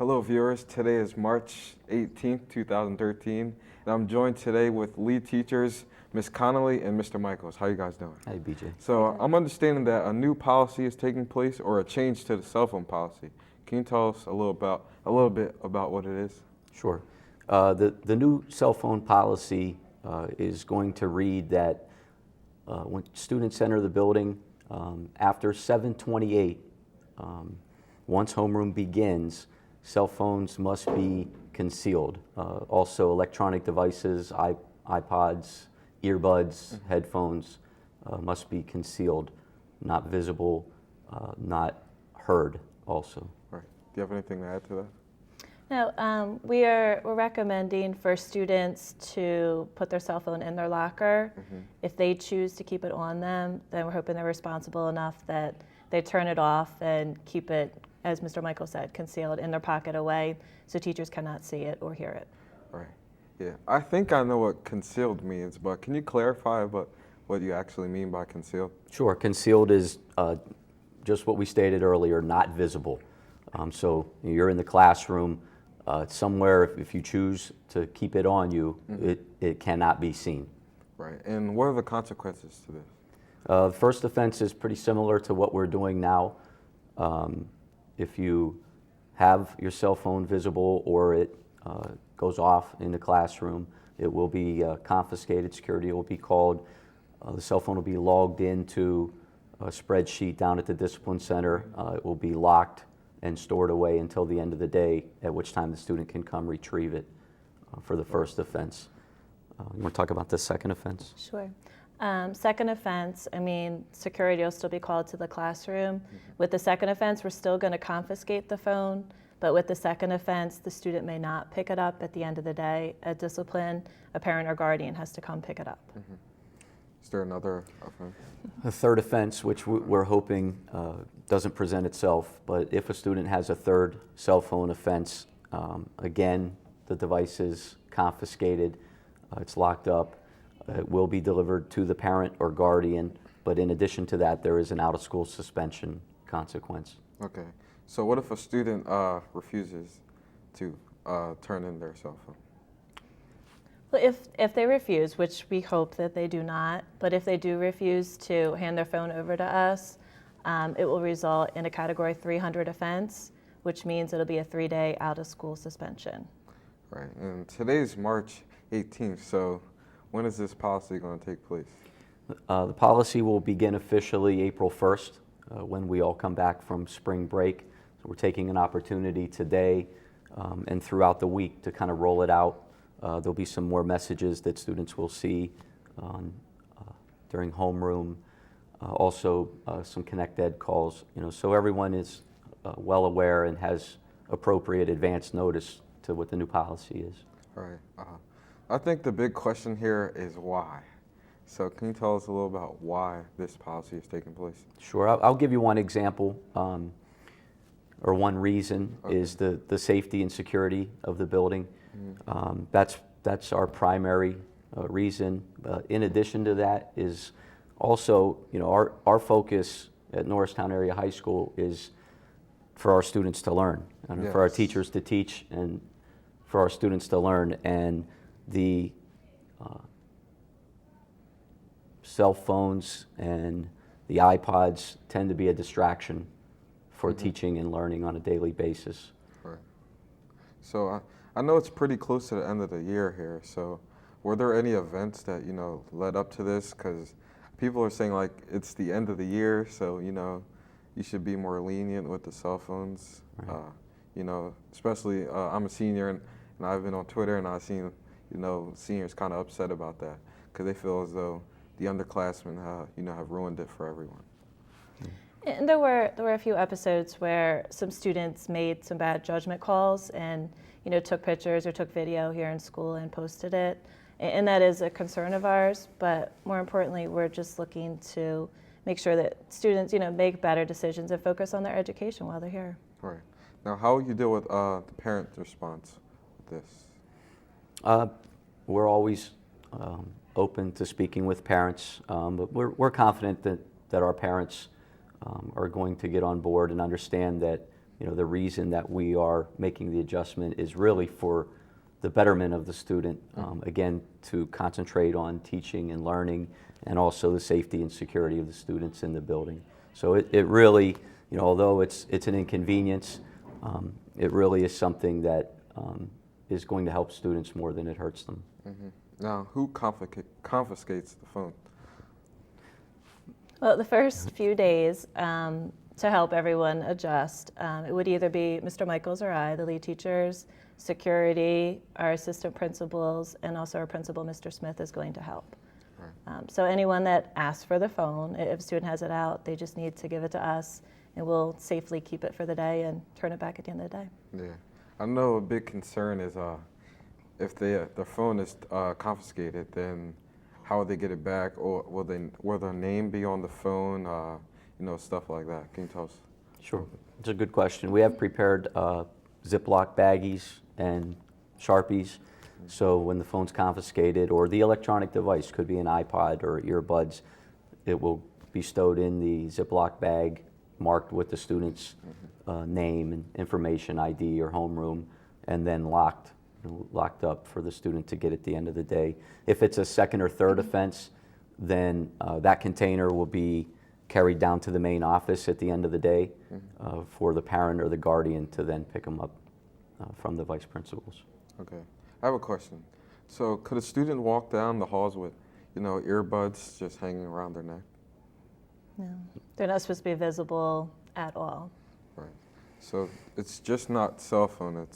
Hello viewers, today is March 18th, 2013, and I'm joined today with lead teachers, Ms. Connolly and Mr. Michaels. How you guys doing? Hey, BJ. So I'm understanding that a new policy is taking place or a change to the cell phone policy. Can you tell us a little bit about what it is? Sure. The new cell phone policy is going to read that when students enter the building, after 7:28, once homeroom begins, cell phones must be concealed. Also, electronic devices, iPods, earbuds, headphones must be concealed, not visible, not heard also. Right. Do you have anything to add to that? No, we're recommending for students to put their cell phone in their locker. If they choose to keep it on them, then we're hoping they're responsible enough that they turn it off and keep it, as Mr. Michael said, concealed in their pocket away so teachers cannot see it or hear it. Right. Yeah. I think I know what concealed means, but can you clarify what you actually mean by concealed? Sure. Concealed is just what we stated earlier, not visible. So you're in the classroom. Somewhere, if you choose to keep it on you, it cannot be seen. Right. And what are the consequences to this? The first offense is pretty similar to what we're doing now. If you have your cell phone visible or it goes off in the classroom, it will be confiscated. Security will be called. The cell phone will be logged into a spreadsheet down at the discipline center. It will be locked and stored away until the end of the day, at which time the student can come retrieve it for the first offense. You want to talk about the second offense? Sure. Second offense, security will still be called to the classroom. With the second offense, we're still going to confiscate the phone, but with the second offense, the student may not pick it up at the end of the day. At discipline, a parent or guardian has to come pick it up. Is there another offense? The third offense, which we're hoping doesn't present itself, but if a student has a third cell phone offense, again, the device is confiscated, it's locked up, it will be delivered to the parent or guardian, but in addition to that, there is an out-of-school suspension consequence. Okay. So what if a student refuses to turn in their cell phone? Well, if they refuse, which we hope that they do not, but if they do refuse to hand their phone over to us, it will result in a Category 300 offense, which means it'll be a 3-day out-of-school suspension. Right. And today's March 18th, so when is this policy going to take place? The policy will begin officially April 1st, when we all come back from spring break. So we're taking an opportunity today and throughout the week to kind of roll it out. There'll be some more messages that students will see during homeroom. Also, some Connect Ed calls. So everyone is well aware and has appropriate advance notice to what the new policy is. All right. I think the big question here is why. So can you tell us a little about why this policy is taking place? Sure. I'll give you one example, or one reason is the safety and security of the building. That's our primary reason. In addition to that is also, our focus at Norristown Area High School is for our students to learn, and for our teachers to teach, and for our students to learn. And the cell phones and the iPods tend to be a distraction for teaching and learning on a daily basis. Right. So I know it's pretty close to the end of the year here, so were there any events that, led up to this? Because people are saying, like, it's the end of the year, so, you should be more lenient with the cell phones. Right. Especially I'm a senior, and I've been on Twitter, and I've seen, seniors kind of upset about that because they feel as though the underclassmen, have ruined it for everyone. And there were a few episodes where some students made some bad judgment calls and took pictures or took video here in school and posted it, and that is a concern of ours. But more importantly, we're just looking to make sure that students make better decisions and focus on their education while they're here. Right. Now, how will you deal with the parent response with this? We're always open to speaking with parents, but we're confident that our parents are going to get on board and understand that the reason that we are making the adjustment is really for the betterment of the student, again, to concentrate on teaching and learning, and also the safety and security of the students in the building. So it really, although it's an inconvenience, it really is something that is going to help students more than it hurts them. Now, who confiscates the phone? Well, the first few days, to help everyone adjust, it would either be Mr. Michaels or I, the lead teachers, security, our assistant principals, and also our principal, Mr. Smith, is going to help. Right. So anyone that asks for the phone, if a student has it out, they just need to give it to us, and we'll safely keep it for the day and turn it back at the end of the day. Yeah, I know a big concern is if their phone is confiscated, then how would they get it back, or will their name be on the phone? Stuff like that. Can you tell us? Sure, it's a good question. We have prepared Ziploc baggies and Sharpies, so when the phone's confiscated, or the electronic device, could be an iPod or earbuds, it will be stowed in the Ziploc bag, marked with the student's name and information, ID or homeroom, and then locked up for the student to get at the end of the day. If it's a second or third offense, then that container will be carried down to the main office at the end of the day for the parent or the guardian to then pick them up from the vice principals. Okay, I have a question. So could a student walk down the halls with, earbuds just hanging around their neck? No, they're not supposed to be visible at all. Right. So it's just not cell phone.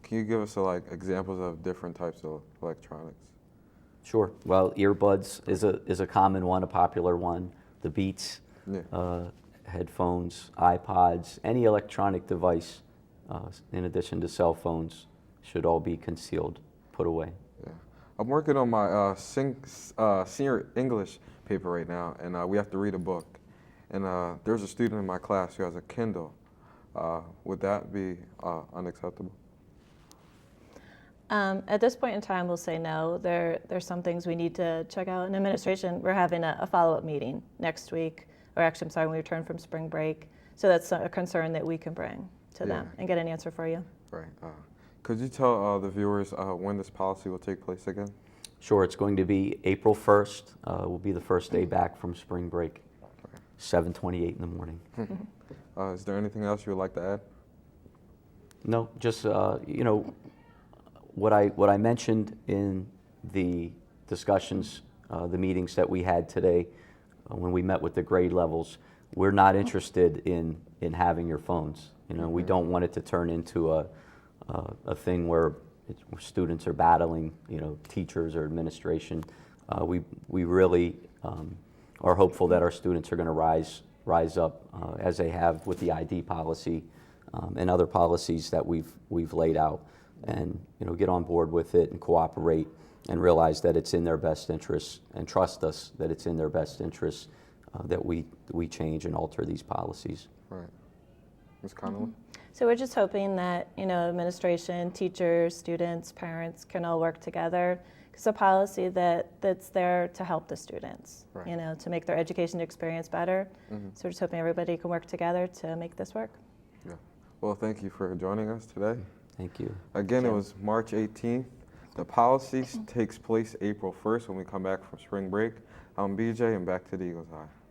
Can you give us examples of different types of electronics? Sure. Well, earbuds is a common one, a popular one. The Beats, headphones, iPods, any electronic device, in addition to cell phones, should all be concealed, put away. Yeah. I'm working on my senior English paper right now, and we have to read a book. And there's a student in my class who has a Kindle. Would that be unacceptable? At this point in time, we'll say no. There's some things we need to check out. In administration, we're having a follow-up meeting next week, or actually, I'm sorry, when we return from spring break. So that's a concern that we can bring to them and get an answer for you. Right. Could you tell the viewers when this policy will take place again? Sure, it's going to be April 1st, will be the first day back from spring break, 7:28 in the morning. Is there anything else you would like to add? No, just, what I mentioned in the discussions, the meetings that we had today, when we met with the grade levels, we're not interested in having your phones. We don't want it to turn into a thing where students are battling, teachers or administration. We really are hopeful that our students are going to rise up as they have with the ID policy and other policies that we've laid out, and get on board with it and cooperate and realize that it's in their best interests, and trust us that it's in their best interests that we change and alter these policies. Right. Ms. Connolly? So we're just hoping that administration, teachers, students, parents can all work together. It's a policy that's there to help the students, right. To make their education experience better. So we're just hoping everybody can work together to make this work. Yeah. Well, thank you for joining us today. Thank you. Again, it was March 18th. The policy takes place April 1st when we come back from spring break. I'm BJ, and back to the Eagles Eye.